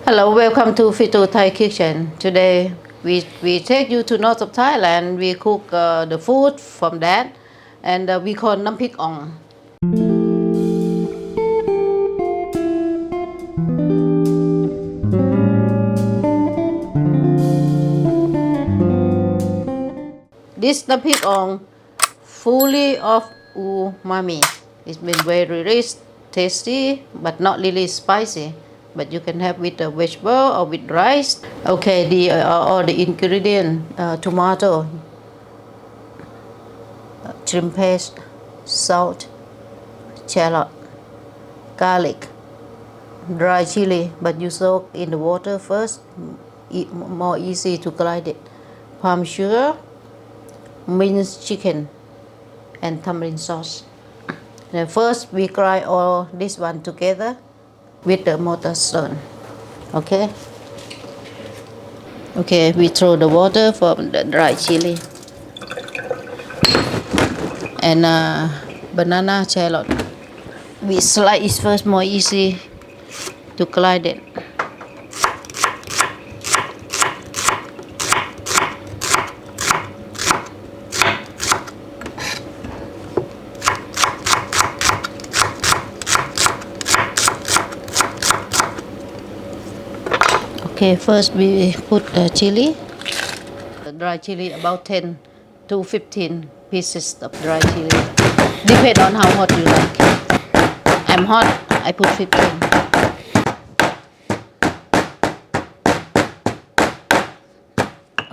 Hello, welcome to Fitous Thai Kitchen. Today we take you to north of Thailand. We cook the food from that, and we call nam Prig Ong. This nam Prig Ong fully of umami. It's been very rich, tasty, but not really spicy. But you can have with a vegetable or with rice. Okay, the all the ingredient: tomato, shrimp paste, salt, shallot, garlic, dry chilli, but you soak in the water first, more easy to glide it. Palm sugar, minced chicken, and tamarind sauce. Then first we grind all this one together with the mortar stone. Okay. Okay, we throw the water from the dry chili and banana shallot. We slice first, more easy to glide it. Okay, first we put the chili, the dry chili, about 10 to 15 pieces of dry chili. Depend on how hot you like. I'm hot, I put 15.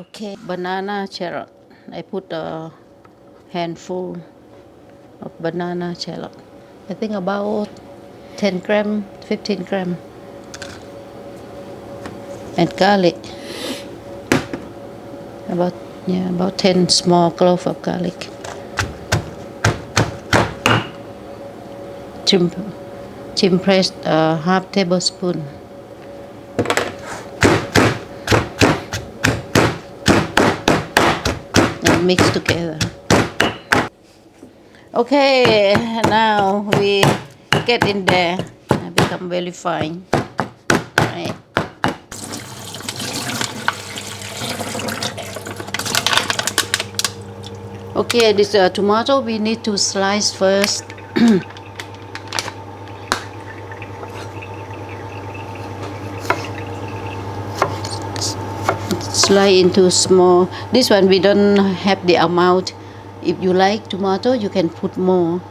Okay, banana shallot. I put a handful of banana shallot. I think about 10 gram, 15 gram. And garlic, about 10 small cloves of garlic. Shrimp paste, half tablespoon. And mix together. Okay, now we get in there and become very fine. Right. Okay, this tomato we need to slice first. Slice into small. This one we don't have the amount. If you like tomato, you can put more,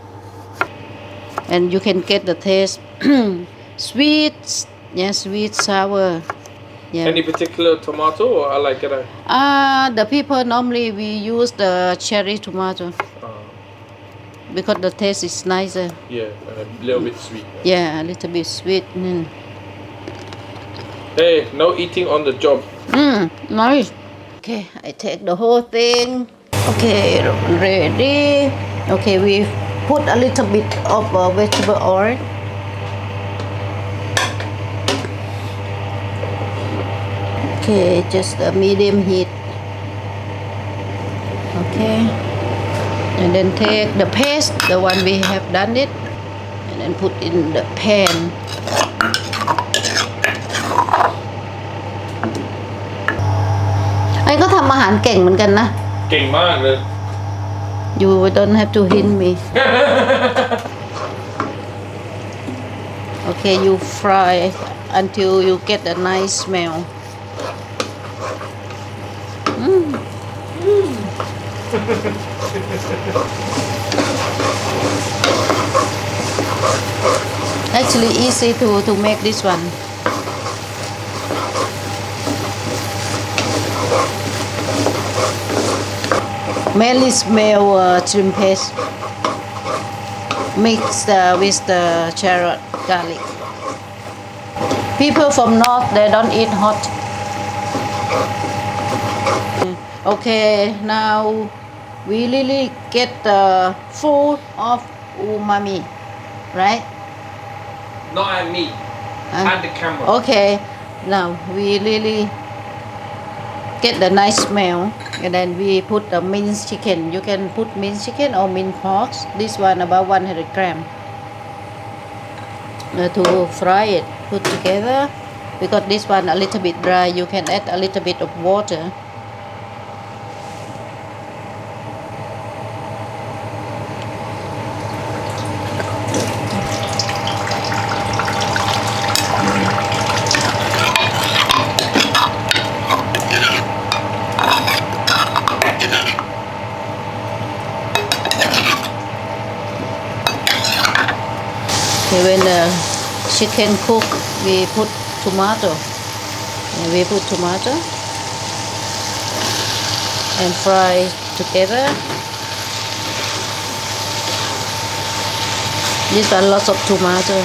and you can get the taste. Sweet, sweet, sour. Yeah. Any particular tomato, or I like it? The people normally we use the cherry tomato because the taste is nicer. Yeah, and a little bit sweet. Yeah, a little bit sweet. Hey, no eating on the job. Nice. Okay, I take the whole thing. Okay, ready. Okay, we put a little bit of vegetable oil. Okay, just a medium heat. Okay, and then take the paste, the one we have done it, and then put in the pan. I ก็ทำอาหารเก่งเหมือนกันนะ เก่งมากเลย You don't have to hint me. Okay, you fry until you get a nice smell. Actually easy to make this one. Mainly smell shrimp paste mixed with the shallot, garlic. People from north, they don't eat hot. Okay, now we really get the full of umami, right? Not at me, at the camera. Okay, now we really get the nice smell, and then we put the minced chicken. You can put minced chicken or minced pork. This one about 100 gram. To fry it, put together. Because this one a little bit dry, you can add a little bit of water. When the chicken cook, we put tomato. We put tomato and fry together. These are lots of tomato.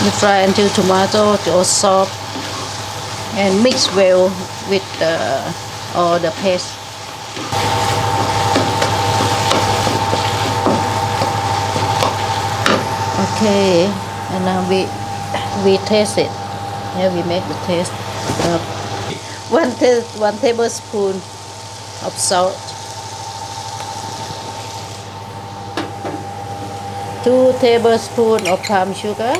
You fry until tomato or soft and mix well with all the paste. Okay, and now we taste it. Yeah, we make the taste. One tablespoon of salt. 2 tablespoons of palm sugar.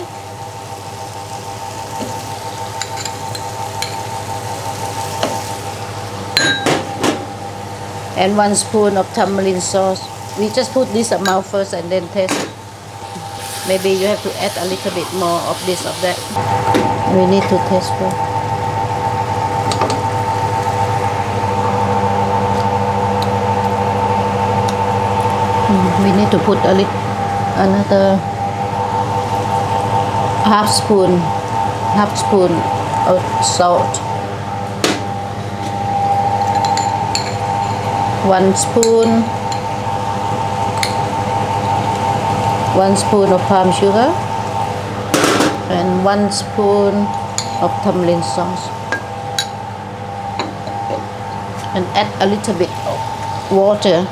And 1 spoon of tamarind sauce. We just put this amount first and then taste it. Maybe you have to add a little bit more of this, of that. We need to taste first. We need to put another half spoon of salt. 1 spoon of palm sugar and 1 spoon of tamarind sauce, and add a little bit of water.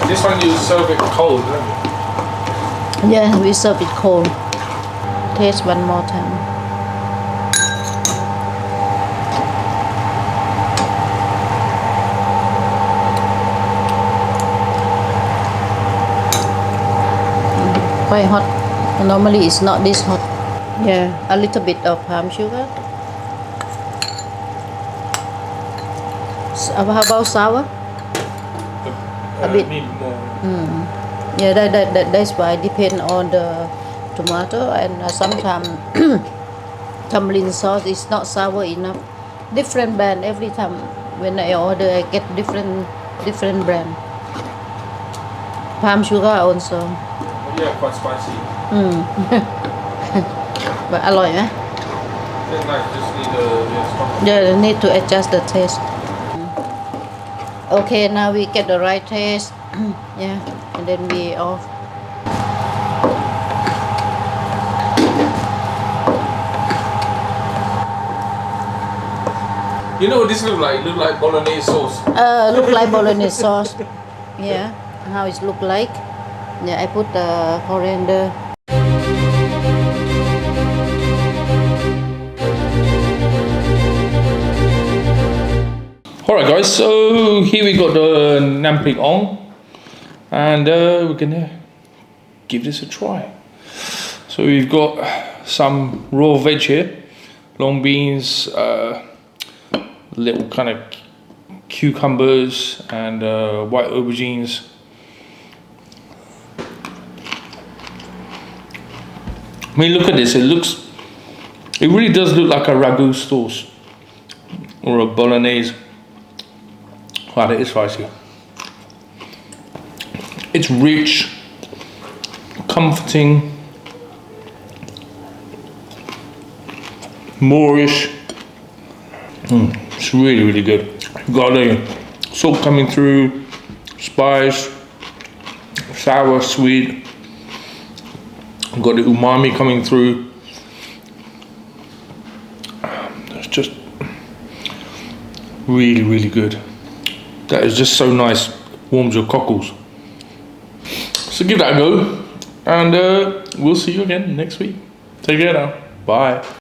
This one you serve it cold, don't you? Yeah, we serve it cold. Taste one more time. Quite hot. Normally it's not this hot. Yeah, a little bit of palm sugar. How about sour? A bit. Need more. Yeah, that's why depend on the tomato, and sometimes tamarind sauce is not sour enough. Different brand every time when I order, I get different brand. Palm sugar also. Yeah, quite spicy. But อร่อยไหม Then like just need a Yeah, need to adjust the taste. Okay, now we get the right taste. Yeah, and then we off. You know what this look like? It look like bolognese sauce. Look like bolognese sauce. Yeah, how it look like. Yeah, I put the coriander. Alright guys, so here we got the Prig Ong, and we're gonna give this a try. So we've got some raw veg here, long beans, little kind of cucumbers and white aubergines. I mean, look at this, it really does look like a ragu sauce or a bolognese. Wow, it is spicy. It's rich, comforting, Moorish. It's really, really good. Got the salt coming through, spice, sour, sweet. Got the umami coming through. It's just really, really good. That is just so nice. Warms your cockles. So give that a go, and we'll see you again next week. Take care now. Bye.